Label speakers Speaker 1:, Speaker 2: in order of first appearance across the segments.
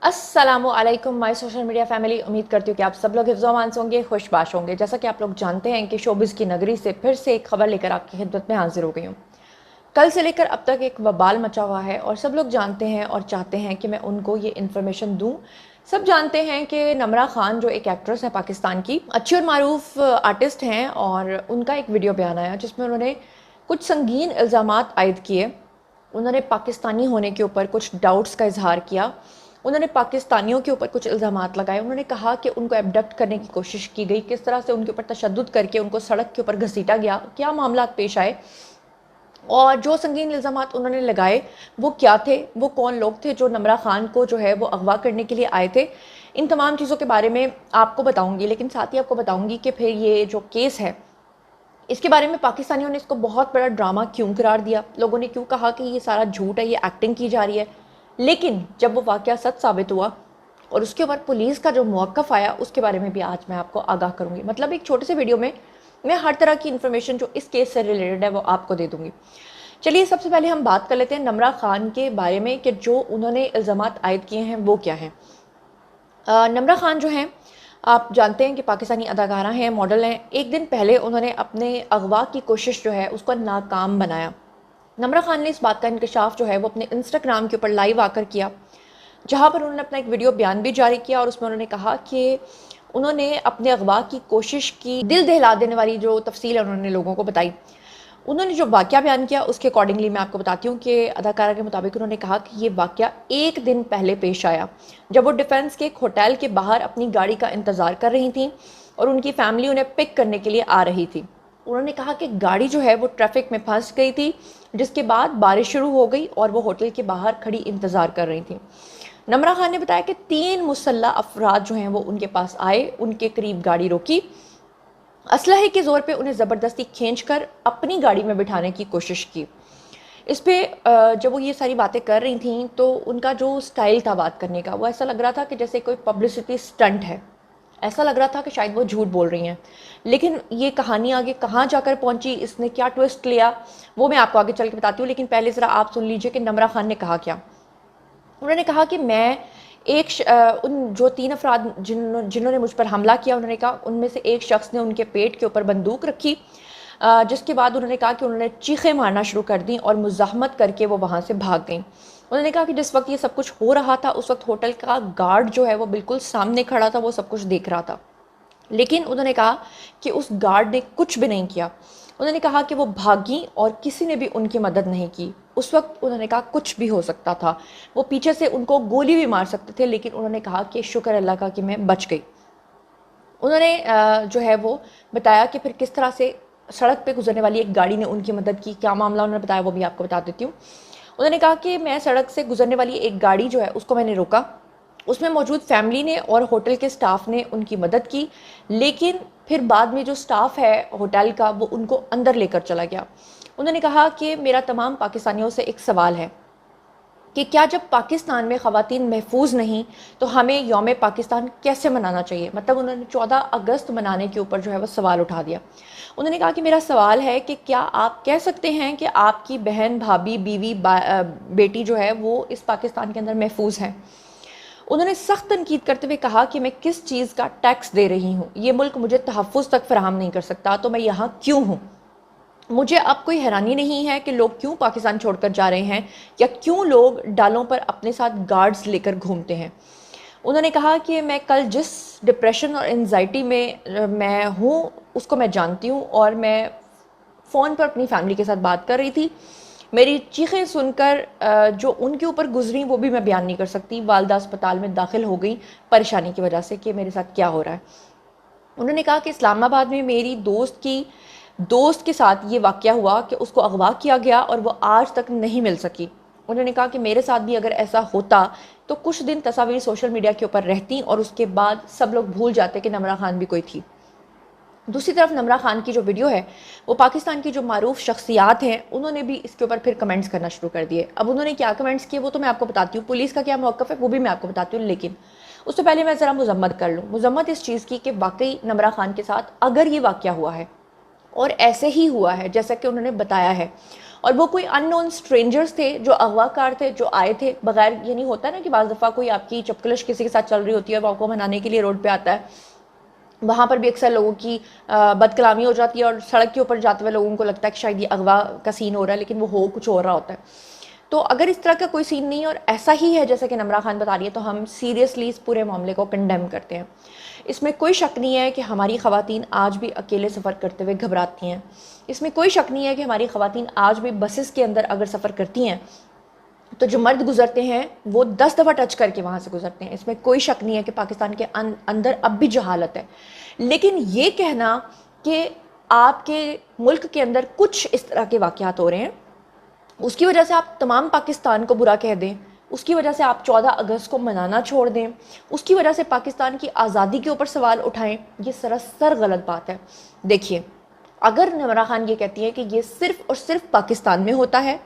Speaker 1: अस्सलामु अलैकुम my social media family. उम्मीद करती हूँ कि आप सब लोग हिफ्ज़ अमान से होंगे, खुशबाश होंगे। जैसा कि आप लोग जानते हैं कि शोबिज़ की नगरी से फिर से एक खबर लेकर आपकी खिदमत में हाजिर हो गई हूँ। कल से लेकर अब तक एक वबाल मचा हुआ है और सब लोग जानते हैं और चाहते हैं कि मैं उनको ये इन्फॉर्मेशन दूँ। सब जानते हैं कि नमरा खान जो एक एक्ट्रेस है पाकिस्तान की, अच्छी और मारूफ आर्टिस्ट हैं, और उनका एक वीडियो बयान आया जिसमें उन्होंने कुछ संगीन इल्ज़ामात आयद किए। उन्होंने पाकिस्तानी होने के ऊपर कुछ डाउट्स का इजहार किया। उन्होंने पाकिस्तानियों के ऊपर कुछ इल्ज़ामात लगाए। उन्होंने कहा कि उनको एबडक्ट करने की कोशिश की गई, किस तरह से उनके ऊपर तशद्दुद करके उनको सड़क के ऊपर घसीटा गया, क्या मामला पेश आए और जो संगीन इल्ज़ामात उन्होंने लगाए वो क्या थे, वो कौन लोग थे जो नमरा खान को जो है वो अगवा करने के लिए आए थे। इन तमाम चीज़ों के बारे में आपको बताऊंगी, लेकिन साथ ही आपको बताऊंगी कि फिर ये जो केस है इसके बारे में पाकिस्तानियों ने इसको बहुत बड़ा ड्रामा क्यों करार दिया, लोगों ने क्यों कहा कि ये सारा झूठ है, ये एक्टिंग की जा रही है। लेकिन जब वो वाक़या सच साबित हुआ और उसके ऊपर पुलिस का जो मौक़िफ़ आया उसके बारे में भी आज मैं आपको आगाह करूँगी। मतलब एक छोटे से वीडियो में मैं हर तरह की इन्फॉर्मेशन जो इस केस से रिलेटेड है वो आपको दे दूँगी। चलिए सबसे पहले हम बात कर लेते हैं नमरा खान के बारे में कि जो उन्होंने इल्ज़ामात आयद किए हैं वो क्या हैं। नमरा खान जो हैं, आप जानते हैं कि पाकिस्तानी अदाकारा हैं, मॉडल हैं। एक दिन पहले उन्होंने अपने अगवा की कोशिश जो है उसको नाकाम बनाया। नमरा खान ने इस बात का इंकशाफ जो है वो अपने इंस्टाग्राम के ऊपर लाइव आकर किया, जहाँ पर उन्होंने अपना एक वीडियो बयान भी जारी किया और उसमें उन्होंने कहा कि उन्होंने अपने अगवा की कोशिश की, दिल दहला देने वाली जो तफसील है उन्होंने लोगों को बताई। उन्होंने जो वाक़या बयान किया उसके अकॉर्डिंगली मैं आपको बताती हूँ कि अदाकारा के मुताबिक उन्होंने कहा कि ये वाक़या एक दिन पहले पेश आया, जब वो डिफेंस के एक होटल के बाहर अपनी गाड़ी का इंतज़ार कर रही थी और उनकी फैमिली उन्हें पिक करने के लिए आ रही थी। उन्होंने कहा कि गाड़ी जो है वो ट्रैफिक में फंस गई थी, जिसके बाद बारिश शुरू हो गई और वो होटल के बाहर खड़ी इंतज़ार कर रही थी। नमरा खान ने बताया कि 3 मुसल्लह अफराद जो हैं वो उनके पास आए, उनके करीब गाड़ी रोकी, असलहे के ज़ोर पे उन्हें ज़बरदस्ती खींचकर अपनी गाड़ी में बिठाने की कोशिश की। इस पे जब वो ये सारी बातें कर रही थीं तो उनका जो स्टाइल था बात करने का वो ऐसा लग रहा था कि जैसे कोई पब्लिसिटी स्टंट है। ऐसा लग रहा था कि शायद वो झूठ बोल रही हैं। लेकिन ये कहानी आगे कहाँ जाकर पहुंची, इसने क्या ट्विस्ट लिया, वो मैं आपको आगे चल के बताती हूँ। लेकिन पहले ज़रा आप सुन लीजिए कि नमरा खान ने कहा क्या। उन्होंने कहा कि मैं उन जो 3 अफराद जिन्होंने मुझ पर हमला किया, उन्होंने कहा उनमें से एक शख्स ने उनके पेट के ऊपर बंदूक रखी, जिसके बाद उन्होंने कहा कि उन्होंने चीखें मारना शुरू कर दी और मुज़ाहमत करके वो वहाँ से भाग गई। उन्होंने कहा कि जिस वक्त ये सब कुछ हो रहा था उस वक्त होटल का गार्ड जो है वो बिल्कुल सामने खड़ा था, वो सब कुछ देख रहा था। लेकिन उन्होंने कहा कि उस गार्ड ने कुछ भी नहीं किया। उन्होंने कहा कि वो भागी और किसी ने भी उनकी मदद नहीं की। उस वक्त उन्होंने कहा कुछ भी हो सकता था, वो पीछे से उनको गोली भी मार सकते थे, लेकिन उन्होंने कहा कि शुक्र अल्लाह का कि मैं बच गई। उन्होंने जो है वो बताया कि फिर किस तरह से सड़क पे गुजरने वाली एक गाड़ी ने उनकी मदद की। क्या मामला उन्होंने बताया वो भी आपको बता देती हूँ। उन्होंने कहा कि मैं सड़क से गुजरने वाली एक गाड़ी जो है उसको मैंने रोका, उसमें मौजूद फैमिली ने और होटल के स्टाफ ने उनकी मदद की, लेकिन फिर बाद में जो स्टाफ है होटल का वो उनको अंदर लेकर चला गया। उन्होंने कहा कि मेरा तमाम पाकिस्तानियों से एक सवाल है कि क्या जब पाकिस्तान में ख़वातीन महफूज नहीं तो हमें यौम पाकिस्तान कैसे मनाना चाहिए। मतलब उन्होंने 14 अगस्त मनाने के ऊपर जो है वो सवाल उठा दिया। उन्होंने कहा कि मेरा सवाल है कि क्या आप कह सकते हैं कि आपकी बहन, भाभी, बीवी, बेटी जो है वो इस पाकिस्तान के अंदर महफूज है। उन्होंने सख्त तनकीद करते हुए कहा कि मैं किस चीज़ का टैक्स दे रही हूँ, ये मुल्क मुझे तहफ़्फ़ुज़ तक फराहम नहीं कर सकता, तो मैं यहाँ क्यों हूँ। मुझे अब कोई हैरानी नहीं है कि लोग क्यों पाकिस्तान छोड़कर जा रहे हैं या क्यों लोग डालों पर अपने साथ गार्ड्स लेकर घूमते हैं। उन्होंने कहा कि मैं कल जिस डिप्रेशन और एंजाइटी में मैं हूँ उसको मैं जानती हूँ, और मैं फ़ोन पर अपनी फैमिली के साथ बात कर रही थी। मेरी चीखें सुनकर जो उनके ऊपर गुजरी वो भी मैं बयान नहीं कर सकती। वालदा अस्पताल में दाखिल हो गई परेशानी की वजह से कि मेरे साथ क्या हो रहा है। उन्होंने कहा कि इस्लामाबाद में मेरी दोस्त के साथ ये वाक़या हुआ कि उसको अगवा किया गया और वो आज तक नहीं मिल सकी। उन्होंने कहा कि मेरे साथ भी अगर ऐसा होता तो कुछ दिन तस्वीर सोशल मीडिया के ऊपर रहती और उसके बाद सब लोग भूल जाते कि नमरा खान भी कोई थी। दूसरी तरफ नमरा खान की जो वीडियो है वो पाकिस्तान की जो मारूफ शख्सियात हैं उन्होंने भी इसके ऊपर फिर कमेंट्स करना शुरू कर दिए। अब उन्होंने क्या कमेंट्स किए वो तो मैं आपको बताती हूँ, पुलिस का क्या मौक़िफ़ है वो भी मैं आपको बताती हूँ। लेकिन उससे पहले मैं ज़रा मजम्मत कर लूँ। मजम्मत इस चीज़ की कि वाकई नमरा खान के साथ अगर ये वाक़या हुआ है और ऐसे ही हुआ है जैसा कि उन्होंने बताया है, اور وہ کوئی ان نون اسٹرینجرس تھے جو اغوا کار تھے جو آئے تھے بغیر، یہ نہیں ہوتا نا کہ بعض دفعہ کوئی آپ کی چپکلش کسی کے ساتھ چل رہی ہوتی ہے وہ آپ کو منانے کے لیے روڈ پہ آتا ہے، وہاں پر بھی اکثر لوگوں کی بد کلامی ہو جاتی ہے اور سڑک کے اوپر جاتے ہوئے لوگوں کو لگتا ہے کہ شاید یہ اغوا کا سین ہو رہا ہے، لیکن وہ ہو کچھ اور رہا ہوتا ہے۔ تو اگر اس طرح کا کوئی سین نہیں اور ایسا ہی ہے جیسا کہ نمرہ خان بتا رہی ہے، تو ہم سیریسلی اس پورے معاملے کو کنڈیم کرتے ہیں۔ اس میں کوئی شک نہیں ہے کہ ہماری خواتین آج بھی اکیلے سفر کرتے ہوئے گھبراتی ہیں، اس میں کوئی شک نہیں ہے کہ ہماری خواتین آج بھی بسز کے اندر اگر سفر کرتی ہیں تو جو مرد گزرتے ہیں وہ 10 دفعہ ٹچ کر کے وہاں سے گزرتے ہیں، اس میں کوئی شک نہیں ہے کہ پاکستان کے اندر اب بھی جہالت ہے۔ لیکن یہ کہنا کہ آپ کے ملک کے اندر کچھ اس طرح کے واقعات ہو رہے ہیں، اس کی وجہ سے آپ تمام پاکستان کو برا کہہ دیں، اس کی وجہ سے آپ 14 اگست کو منانا چھوڑ دیں، اس کی وجہ سے پاکستان کی آزادی کے اوپر سوال اٹھائیں، یہ سراسر غلط بات ہے۔ دیکھیے، اگر نمرہ خان یہ کہتی ہے کہ یہ صرف اور صرف پاکستان میں ہوتا ہے،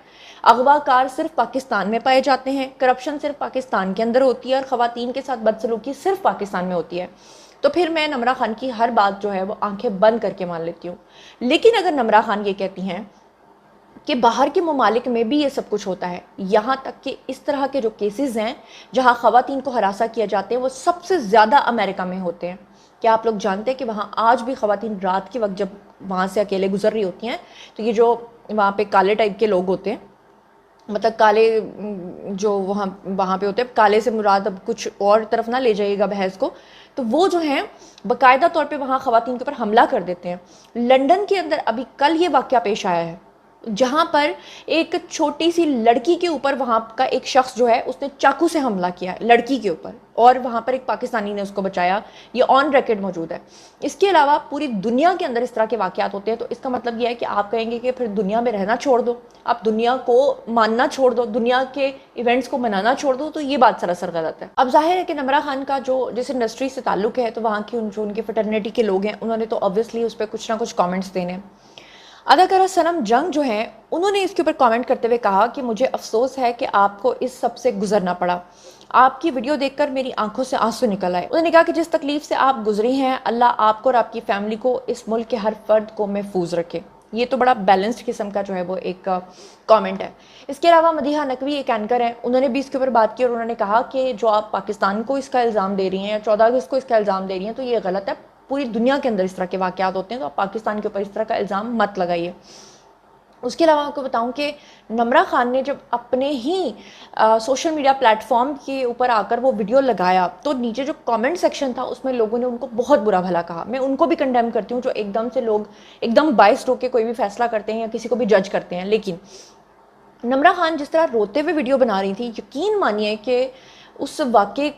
Speaker 1: اغوا کار صرف پاکستان میں پائے جاتے ہیں، کرپشن صرف پاکستان کے اندر ہوتی ہے اور خواتین کے ساتھ بدسلوکی صرف پاکستان میں ہوتی ہے، تو پھر میں نمرہ خان کی ہر بات جو ہے وہ آنکھیں بند کر کے مان لیتی ہوں۔ لیکن اگر نمرہ خان یہ کہتی ہیں کہ باہر کے ممالک میں بھی یہ سب کچھ ہوتا ہے، یہاں تک کہ اس طرح کے جو کیسز ہیں جہاں خواتین کو ہراساں کیا جاتے ہیں وہ سب سے زیادہ امریکہ میں ہوتے ہیں، کیا آپ لوگ جانتے ہیں کہ وہاں آج بھی خواتین رات کے وقت جب وہاں سے اکیلے گزر رہی ہوتی ہیں تو یہ جو وہاں پہ کالے ٹائپ کے لوگ ہوتے ہیں، مطلب کالے جو وہاں پہ ہوتے ہیں، کالے سے مراد اب کچھ اور طرف نہ لے جائیے گا بحث کو، تو وہ جو ہیں باقاعدہ طور پہ وہاں خواتین کے اوپر حملہ کر دیتے ہیں۔ لندن کے اندر ابھی کل یہ واقعہ پیش آیا ہے جہاں پر ایک چھوٹی سی لڑکی کے اوپر وہاں کا ایک شخص جو ہے اس نے چاقو سے حملہ کیا لڑکی کے اوپر، اور وہاں پر ایک پاکستانی نے اس کو بچایا، یہ آن ریکارڈ موجود ہے۔ اس کے علاوہ پوری دنیا کے اندر اس طرح کے واقعات ہوتے ہیں، تو اس کا مطلب یہ ہے کہ آپ کہیں گے کہ پھر دنیا میں رہنا چھوڑ دو، آپ دنیا کو ماننا چھوڑ دو، دنیا کے ایونٹس کو منانا چھوڑ دو، تو یہ بات سراسر غلط ہے۔ اب ظاہر ہے کہ نمرہ خان کا جو جس انڈسٹری سے تعلق ہے تو وہاں کی جو ان کے فٹرنیٹی کے لوگ ہیں انہوں نے تو آبویسلی اس پہ کچھ نہ کچھ کامنٹس دینے۔ اداکارہ صنم جنگ جو ہیں انہوں نے اس کے اوپر کامنٹ کرتے ہوئے کہا کہ مجھے افسوس ہے کہ آپ کو اس سب سے گزرنا پڑا، آپ کی ویڈیو دیکھ کر میری آنکھوں سے آنسو نکل آئے۔ انہوں نے کہا کہ جس تکلیف سے آپ گزری ہیں اللہ آپ کو اور آپ کی فیملی کو اس ملک کے ہر فرد کو محفوظ رکھے۔ یہ تو بڑا بیلنسڈ قسم کا جو ہے وہ ایک کامنٹ ہے۔ اس کے علاوہ مدیحہ نقوی ایک اینکر ہیں، انہوں نے بھی اس کے اوپر بات کی اور انہوں نے کہا کہ جو آپ پاکستان کو اس کا الزام دے رہی ہیں یا 14 اگست کو اس کا الزام دے رہی ہیں تو یہ غلط ہے، پوری دنیا کے اندر اس طرح کے واقعات ہوتے ہیں، تو آپ پاکستان کے اوپر اس طرح کا الزام مت لگائیے۔ اس کے علاوہ آپ کو بتاؤں کہ نمرہ خان نے جب اپنے ہی سوشل میڈیا پلیٹ فارم کے اوپر آ کر وہ ویڈیو لگایا تو نیچے جو کامنٹ سیکشن تھا اس میں لوگوں نے ان کو بہت برا بھلا کہا۔ میں ان کو بھی کنڈیم کرتی ہوں جو ایک دم سے لوگ ایک دم بائسڈ ہو کے کوئی بھی فیصلہ کرتے ہیں یا کسی کو بھی جج کرتے ہیں، لیکن نمرہ خان جس طرح روتے ہوئے ویڈیو بنا رہی تھی، یقین مانیے کہ اس واقعے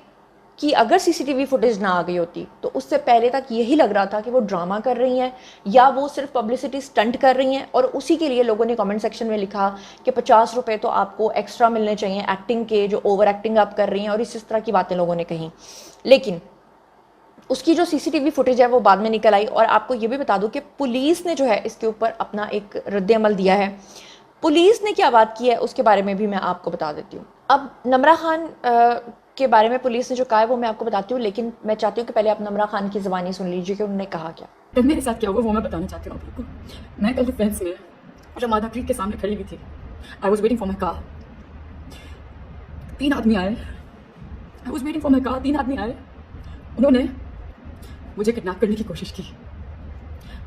Speaker 1: کہ اگر سی سی ٹی وی فوٹیج نہ آ گئی ہوتی تو اس سے پہلے تک یہی لگ رہا تھا کہ وہ ڈرامہ کر رہی ہیں یا وہ صرف پبلسٹی سٹنٹ کر رہی ہیں، اور اسی کے لیے لوگوں نے کامنٹ سیکشن میں لکھا کہ 50 روپے تو آپ کو ایکسٹرا ملنے چاہیے ایکٹنگ کے، جو اوور ایکٹنگ آپ کر رہی ہیں، اور اس طرح کی باتیں لوگوں نے کہیں۔ لیکن اس کی جو سی سی ٹی وی فوٹیج ہے وہ بعد میں نکل آئی، اور آپ کو یہ بھی بتا دوں کہ پولیس نے جو ہے اس کے اوپر اپنا ایک رد عمل دیا ہے۔ پولیس نے کیا بات کی ہے اس کے بارے میں بھی میں آپ کو بتا دیتی ہوں۔ اب نمرہ خان کے بارے میں پولیس نے جو کہا ہے وہ میں آپ کو بتاتی ہوں، لیکن میں چاہتی ہوں کہ پہلے آپ نمرہ خان کی زبانی سن لیجیے کہ انہوں نے کہا کیا۔
Speaker 2: تب میرے ساتھ کیا ہوا وہ میں بتانا چاہتی ہوں آپ کو۔ میں کل ڈیفینس میں رمادہ کریک کے سامنے کھڑی ہوئی تھی، I was waiting for my car. 3 آدمی آئے، I was waiting for my car, 3 آدمی آئے، انہوں نے مجھے کڈنیپ کرنے کی کوشش کی۔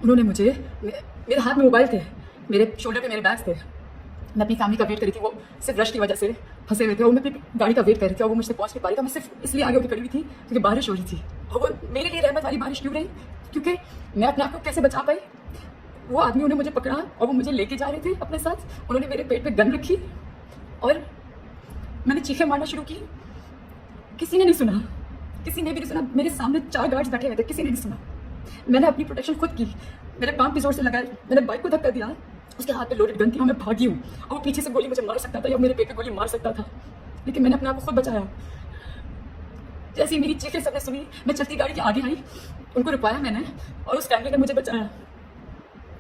Speaker 2: انہوں نے مجھے، میرے ہاتھ میں موبائل تھے، میرے شولڈر پہ میرے بیگس تھے، میں اپنی فیملی کا ویٹ کر رہی تھی، وہ صرف رش کی وجہ سے پھنسے ہوئے تھے، اور میں اپنی گاڑی کا ویٹ کر رہی تھی اور وہ مجھ سے پہنچ نہیں پا رہی تھا۔ میں صرف اس لیے آگے ہو کے کھڑی ہوئی تھی کیونکہ بارش ہو رہی تھی، اور وہ میرے لیے رحمت والی بارش کیوں رہی؟ کیونکہ میں اپنے آپ کو کیسے بچا پائی؟ وہ آدمیوں نے مجھے پکڑا اور وہ مجھے لے کے جا رہے تھے اپنے ساتھ، انہوں نے میرے پیٹ پہ گن رکھی اور میں نے چیخیں مارنا شروع کی۔ کسی نے نہیں سنا، کسی نے بھی نہیں سنا، میرے سامنے 4 گارڈز بیٹھے ہوئے تھے، کسی نے نہیں سنا۔ میں نے اپنی پروٹیکشن خود کی، میرے پام پہ زور سے لگایا، میں نے بائک کو دھکا دیا، اس کے ہاتھ پہ لوڈڈ گن تھی اور میں بھاگی ہوں، اور وہ پیچھے سے گولی مجھے مار سکتا تھا یا میرے پیٹ پہ گولی مار سکتا تھا، لیکن میں نے اپنے آپ کو خود بچایا۔ جیسے ہی میری چیخیں سب نے سنی، میں چلتی گاڑی کے آگے آئی، ان کو رکوایا میں نے، اور اس فیملی نے مجھے بچایا۔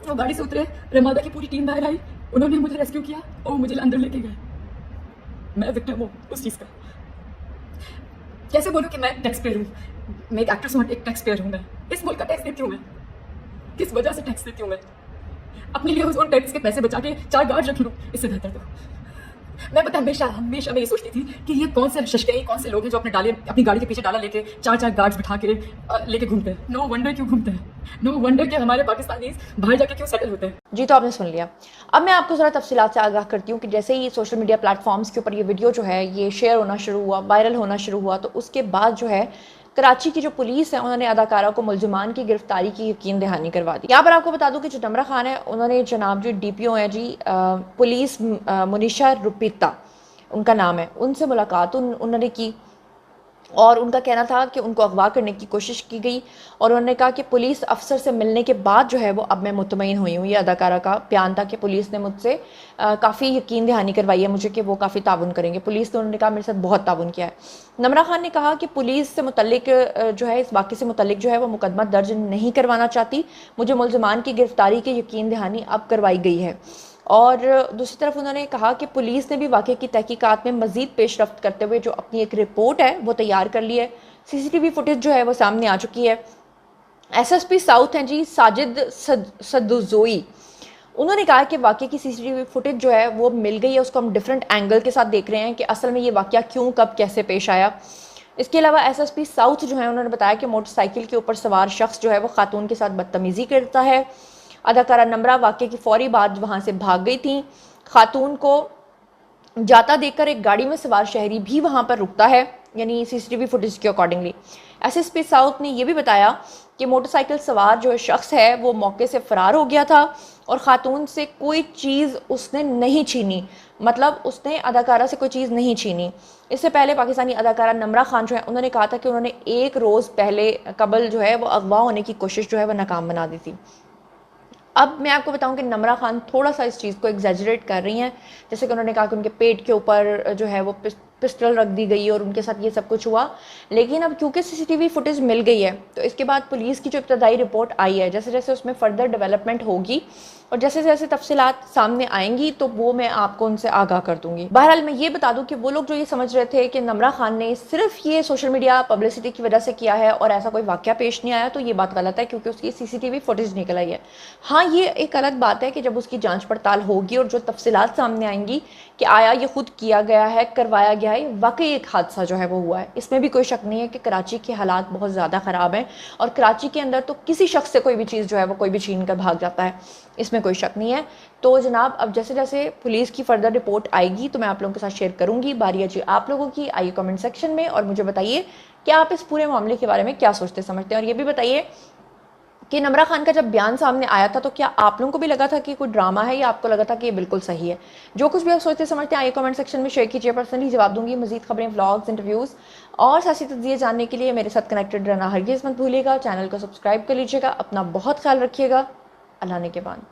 Speaker 2: وہ گاڑی سے اترے، رمادہ کی پوری ٹیم باہر آئی، انہوں نے مجھے ریسکیو کیا اور وہ مجھے اندر لے کے گئے۔ میں وکٹم ہوں اس چیز کا۔ کیسے بولوں کہ میں ٹیکس پیئر ہوں؟ میں ایک ایکٹریس ہوں، ایک ٹیکس پیئر ہوں، میں اس ملک کا ٹیکس دیتی ہوں، میں کس وجہ سے ٹیکس دیتی ہوں؟ میں अपने लिए उन टैक्स के पैसे बचा के 4 गार्ड रख लूँ, इससे बेहतर तो मैं पता हमेशा हमेशा मैं ये सोचती थी कि ये कौन से शशके, कौन से लोग हैं जो अपनी गाड़ी के पीछे डाला लेके 4 गार्ड्स बिठा के लेके घूमते हैं। नो वंडर क्यों घूमते हैं, नो वंडर कि हमारे पाकिस्तानी बाहर जाके क्यों सेटल होते हैं।
Speaker 1: जी, तो आपने सुन लिया। अब मैं आपको ज़रा तफसीलात से आगाह करती हूँ कि जैसे ही सोशल मीडिया प्लेटफॉर्म्स के ऊपर ये वीडियो जो है ये शेयर होना शुरू हुआ, वायरल होना शुरू हुआ, तो उसके बाद जो है कराची की जो पुलिस है उन्होंने अदाकारा को मुलजमान की गिरफ्तारी की यकीन दहानी करवा दी। यहाँ पर आपको बता दूं कि जो नमरा खान है उन्होंने जनाब जो DPO है जी पुलिस मुनीशा रुपीता उनका नाम है, उनसे मुलाकात उन्होंने की और उनका कहना था कि उनको अगवा करने की कोशिश की गई और उन्होंने कहा कि पुलिस अफसर से मिलने के बाद जो है वो अब मैं मुतमईन हुई हूँ। ये अदाकारा का बयान था कि पुलिस ने मुझसे काफ़ी यकीन दहानी करवाई है मुझे कि वो काफ़ी ताउन करेंगे। पुलिस ने, उन्होंने कहा, मेरे साथ बहुत ताउन किया है। नमरा खान ने कहा कि पुलिस से मुतल्लिक जो है इस वाक़े से मुतल्लिक जो है वो मुकदमा दर्ज नहीं करवाना चाहती, मुझे मुलजमान की गिरफ्तारी की यकीन दहानी अब करवाई गई है। और दूसरी तरफ उन्होंने कहा कि पुलिस ने भी वाक़े की तहकीकात में मज़ीद पेशरफ्त करते हुए जो अपनी एक रिपोर्ट है वो तैयार कर ली है। CCTV फुटेज जो है वो सामने आ चुकी है। SSP साउथ हैं जी साजिद सदुजोई, उन्होंने कहा कि वाक़े की CCTV फुटेज जो है वो मिल गई है, उसको हम डिफरेंट एंगल के साथ देख रहे हैं कि असल में ये वाक़या क्यों, कब, कैसे पेश आया। इसके अलावा SSP साउथ जो है उन्होंने बताया कि मोटरसाइकिल के ऊपर सवार शख्स जो है वो खातून के साथ बदतमीज़ी करता है। अदाकारा नमरा वाक़े की फौरी बाद वहाँ से भाग गई थी। खातून को जाता देखकर एक गाड़ी में सवार शहरी भी वहाँ पर रुकता है, यानी CCTV फुटेज के अकॉर्डिंगली। SSP साउथ ने यह भी बताया कि मोटरसाइकिल सवार जो शख्स है वो मौके से फ़रार हो गया था और ख़ातून से कोई चीज़ उसने नहीं छीनी, मतलब उसने अदाकारा से कोई चीज़ नहीं छीनी। इससे पहले पाकिस्तानी अदाकारा नमरा खान जो है उन्होंने कहा था कि उन्होंने एक रोज़ पहले कबल जो है वो अगवा होने की कोशिश जो है वो नाकाम बना दी थी। अब मैं आपको बताऊं कि नमरा खान थोड़ा सा इस चीज़ को एग्जैजरेट कर रही हैं, जैसे कि उन्होंने कहा कि उनके पेट के ऊपर जो है वो पिस्टल रख दी गई और उनके साथ ये सब कुछ हुआ। लेकिन अब क्योंकि CCTV फुटेज मिल गई है तो इसके बाद पुलिस की जो इब्तदाई रिपोर्ट आई है, जैसे जैसे उसमें फर्दर डेवलपमेंट होगी और जैसे जैसे तफसीलात सामने आएंगी तो वो मैं आपको उनसे आगाह कर दूंगी। बहरहाल मैं ये बता दूं कि वो लोग जो ये समझ रहे थे कि नमरा खान ने सिर्फ ये सोशल मीडिया पब्लिसिटी की वजह से किया है और ऐसा कोई वाक़या पेश नहीं आया, तो ये बात गलत है क्योंकि उसकी CCTV फुटेज निकल आई है। हाँ, ये एक अलग बात है कि जब उसकी जाँच पड़ताल होगी और जो तफसीलात सामने आएंगी कि आया ये खुद किया गया है, करवाया गया है, वाकई एक हादसा जो है वो हुआ है, इसमें भी कोई शक नहीं है कि कराची के हालात बहुत ज़्यादा ख़राब हैं और कराची के अंदर तो किसी शख्स से कोई भी चीज़ जो है वो कोई भी छीन कर भाग जाता है, इसमें कोई शक नहीं है। तो जनाब अब जैसे जैसे पुलिस की फर्दर रिपोर्ट आएगी तो मैं आप लोगों के साथ शेयर करूँगी। बारी है जी आप लोगों की, आइए कमेंट सेक्शन में और मुझे बताइए कि आप इस पूरे मामले के बारे में क्या सोचते समझते हैं। और ये भी बताइए कि नमरा खान का जब बयान सामने आया था तो क्या आप लोगों को भी लगा था कि कोई ड्रामा है या आपको लगा था कि ये बिल्कुल सही है? जो कुछ भी आप सोचते समझते हैं आइए कमेंट सेक्शन में शेयर कीजिए, पर्सनली जवाब दूंगी। मजीद खबरें, व्लॉग्स, इंटरव्यूज़ और सियासी तज्ज़िये जानने के लिए मेरे साथ कनेक्टेड रहना हरगिज़ मत भूलिएगा। चैनल को सब्सक्राइब कर लीजिएगा। अपना बहुत ख्याल रखिएगा। अल्लाह ने के बाद।